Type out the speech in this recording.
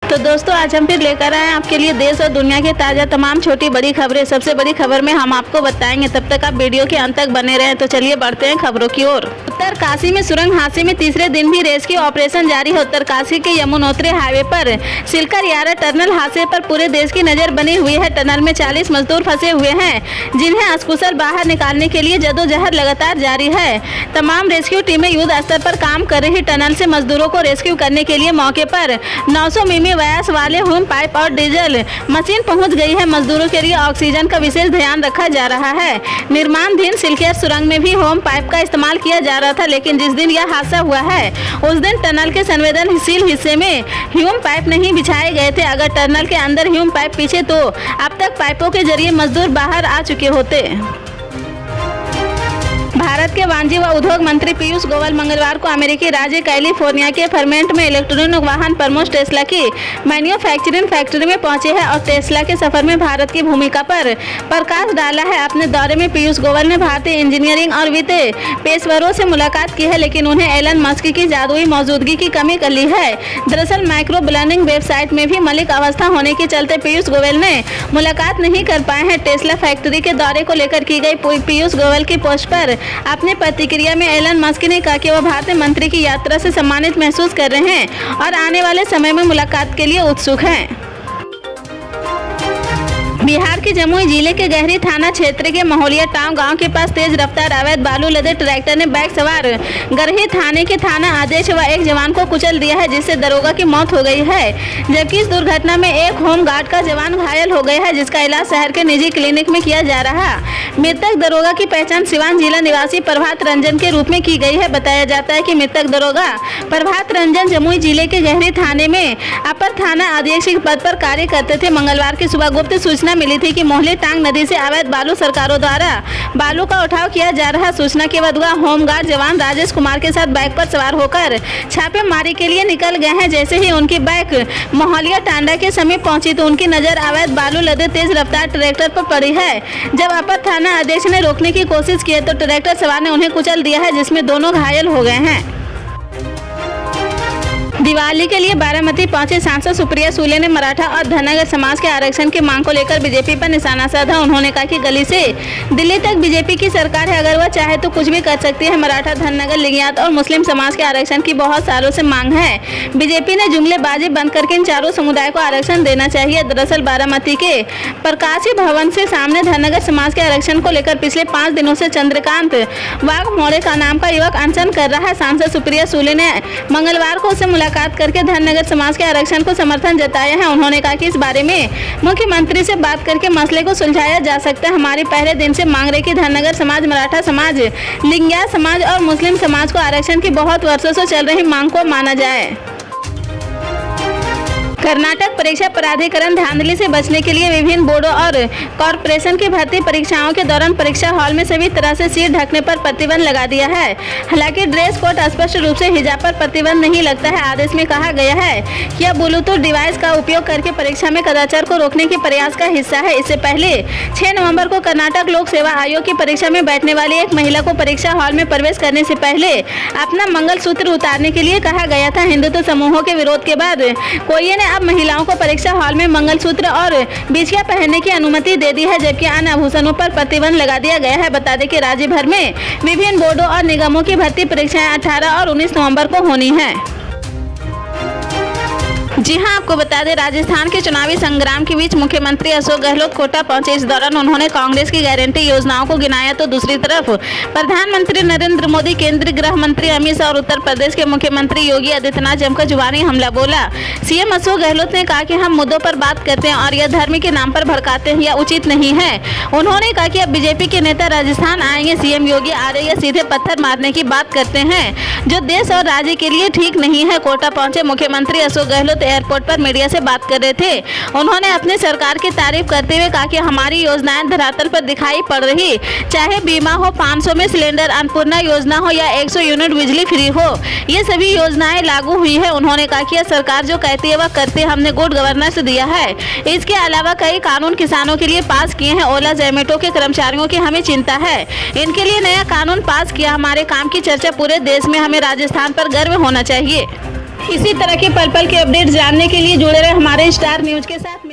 तो दोस्तों आज हम फिर लेकर आए आपके लिए देश और दुनिया के ताज़ा तमाम छोटी बड़ी खबरें। सबसे बड़ी खबर में हम आपको बताएंगे, तब तक आप वीडियो के अंत तक बने रहें। तो चलिए बढ़ते हैं खबरों की ओर। उत्तरकाशी में सुरंग हादसे में तीसरे दिन भी रेस्क्यू ऑपरेशन जारी है। उत्तरकाशी के यमुनोत्री हाईवे पर सिलकर यारा टनल हादसे पर पूरे देश की नजर बनी हुई है। टनल में 40 मजदूर फंसे हुए हैं, जिन्हें अकुशल बाहर निकालने के लिए जदोजहद लगातार जारी है। तमाम रेस्क्यू टीमें युद्ध स्तर पर काम कर रही। टनल से मजदूरों को रेस्क्यू करने के लिए मौके पर 900 मिमी व्यास वाले ह्यूम पाइप और डीजल मशीन पहुंच गई है। मजदूरों के लिए ऑक्सीजन का विशेष ध्यान रखा जा रहा है। निर्माणाधीन सिलकेर सुरंग में भी होम पाइप का इस्तेमाल किया जा रहा था, लेकिन जिस दिन यह हादसा हुआ है उस दिन टनल के संवेदनशील हिस्से में ह्यूम पाइप नहीं बिछाए गए थे। अगर टनल के अंदर ह्यूम पाइप पीछे तो अब तक पाइपों के जरिए मजदूर बाहर आ चुके होते। भारत के वाणिज्य व उद्योग मंत्री पीयूष गोयल मंगलवार को अमेरिकी राज्य कैलिफोर्निया के फरमेंट में इलेक्ट्रॉनिक वाहन प्रमुख टेस्ला की मैन्युफैक्चरिंग फैक्ट्री में पहुंचे हैं और टेस्ला के सफर में भारत की भूमिका पर प्रकाश डाला है। अपने दौरे में पीयूष गोयल ने भारतीय इंजीनियरिंग और वित्तीय पेशेवरों से मुलाकात की है, लेकिन उन्हें एलन मस्क की जादुई मौजूदगी की कमी कर ली है। दरअसल माइक्रो ब्लर्निंग वेबसाइट में भी मलिक अवस्था होने के चलते पीयूष गोयल ने मुलाकात नहीं कर पाए हैं। टेस्ला फैक्ट्री के दौरे को लेकर की गई पीयूष गोयल की पोस्ट पर अपनी प्रतिक्रिया में एलन मस्क ने कहा कि वह भारतीय मंत्री की यात्रा से सम्मानित महसूस कर रहे हैं और आने वाले समय में मुलाकात के लिए उत्सुक हैं। बिहार के जमुई जिले के गहरी थाना क्षेत्र के महोलिया टाव गांव के पास तेज रफ्तार अवैध बालू लदे ट्रैक्टर ने बाइक सवार गरही थाने के थाना आदेश व एक जवान को कुचल दिया है, जिससे दरोगा की मौत हो गई है। जबकि इस दुर्घटना में एक होम गार्ड का जवान घायल हो गया है, जिसका इलाज शहर के निजी क्लिनिक में किया जा रहा। मृतक दरोगा की पहचान सिवान जिला निवासी प्रभात रंजन के रूप में की गई है। बताया जाता है कि मृतक दरोगा प्रभात रंजन जमुई जिले के गहरी थाने में अपर थाना अधीक्षक पद पर कार्य करते थे। मंगलवार की सुबह गुप्त सूचना मिली थी कि मोहली टांग नदी से अवैध बालू सरकारों द्वारा बालू का उठाव किया जा रहा। सूचना के बाद होमगार्ड जवान राजेश कुमार के साथ बाइक पर सवार होकर छापेमारी के लिए निकल गए हैं। जैसे ही उनकी बाइक मोहलिया टांडा के समीप पहुंची तो उनकी नजर अवैध बालू लदे तेज रफ्तार ट्रैक्टर पर पड़ी है। जब अपर थाना अध्यक्ष ने रोकने की कोशिश की तो ट्रैक्टर सवार ने उन्हें कुचल दिया है, जिसमें दोनों घायल हो गए हैं। दिवाली के लिए बारामती पहुंचे सांसद सुप्रिया सुले ने मराठा और धनगर समाज के आरक्षण की मांग को लेकर बीजेपी पर निशाना साधा। उन्होंने कहा कि गली से दिल्ली तक बीजेपी की सरकार है, अगर वह चाहे तो कुछ भी कर सकती है। मराठा, धनगर, लिंगायत और मुस्लिम समाज के आरक्षण की बहुत सालों से मांग है। बीजेपी ने जुमलेबाजी बंद करके इन चारों समुदाय को आरक्षण देना चाहिए। दरअसल बारामती के प्रकाशी भवन से सामने धनगर समाज के आरक्षण को लेकर पिछले 5 दिनों से चंद्रकांत वाघमोड़े का नाम का युवक अनशन कर रहा है। सांसद सुप्रिया सुले ने मंगलवार को उससे मुलाकात करके धनगर समाज के आरक्षण को समर्थन जताया है। उन्होंने कहा कि इस बारे में मुख्यमंत्री से बात करके मसले को सुलझाया जा सकता है। हमारी पहले दिन से मांग रही कि धनगर समाज, मराठा समाज, लिंगायत समाज और मुस्लिम समाज को आरक्षण की बहुत वर्षों से चल रही मांग को माना जाए। कर्नाटक परीक्षा प्राधिकरण धांधली से बचने के लिए विभिन्न बोर्डों और कॉरपोरेशन की भर्ती परीक्षाओं के दौरान परीक्षा हॉल में सभी तरह से सिर ढकने पर प्रतिबंध लगा दिया है। हालांकि ड्रेस कोड स्पष्ट रूप से हिजाब पर प्रतिबंध नहीं लगता है। आदेश में कहा गया है कि यह ब्लूटूथ डिवाइस का उपयोग करके परीक्षा में कदाचार को रोकने के प्रयास का हिस्सा है। इससे पहले 6 नवम्बर को कर्नाटक लोक सेवा आयोग की परीक्षा में बैठने वाली एक महिला को परीक्षा हॉल में प्रवेश करने से पहले अपना मंगलसूत्र उतारने के लिए कहा गया था। हिंदुत्व समूहों के विरोध के बाद कोई ने अब महिलाओं को परीक्षा हॉल में मंगलसूत्र और बिछिया पहनने की अनुमति दे दी है, जबकि अन्य आभूषणों पर प्रतिबंध लगा दिया गया है। बता दें कि राज्य भर में विभिन्न बोर्डों और निगमों की भर्ती परीक्षाएं 18 और 19 नवंबर को होनी है। जी हां, आपको बता दें राजस्थान के चुनावी संग्राम के बीच मुख्यमंत्री अशोक गहलोत कोटा पहुंचे। इस दौरान उन्होंने कांग्रेस की गारंटी योजनाओं को गिनाया तो दूसरी तरफ प्रधानमंत्री नरेंद्र मोदी, केंद्रीय गृह मंत्री अमित शाह और उत्तर प्रदेश के मुख्यमंत्री योगी आदित्यनाथ जमकर जुबानी हमला बोला। सीएम अशोक गहलोत ने कहा कि हम मुद्दों पर बात करते हैं और यह धर्म के नाम पर भड़काते हैं, यह उचित नहीं है। उन्होंने कहा कि अब बीजेपी के नेता राजस्थान आएंगे, सीएम योगी आ रहे या सीधे पत्थर मारने की बात करते हैं, जो देश और राज्य के लिए ठीक नहीं है। कोटा पहुंचे मुख्यमंत्री अशोक गहलोत एयरपोर्ट पर मीडिया से बात कर रहे थे। उन्होंने अपनी सरकार की तारीफ करते हुए कहा कि हमारी योजनाएं धरातल पर दिखाई पड़ रही, चाहे बीमा हो, 500 में सिलेंडर, अन्नपूर्णा योजना हो या 100 यूनिट बिजली फ्री हो, ये सभी योजनाएं लागू हुई है। उन्होंने कहा कि यह सरकार जो कहती है वह करती है, हमने गुड गवर्नेंस दिया है। इसके अलावा कई कानून किसानों के लिए पास किए हैं। ओला जोमेटो के कर्मचारियों की हमें चिंता है, इनके लिए नया कानून पास किया। हमारे काम की चर्चा पूरे देश में, हमें राजस्थान पर गर्व होना चाहिए। इसी तरह के पल पल के अपडेट जानने के लिए जुड़े रहे हमारे स्टार न्यूज के साथ।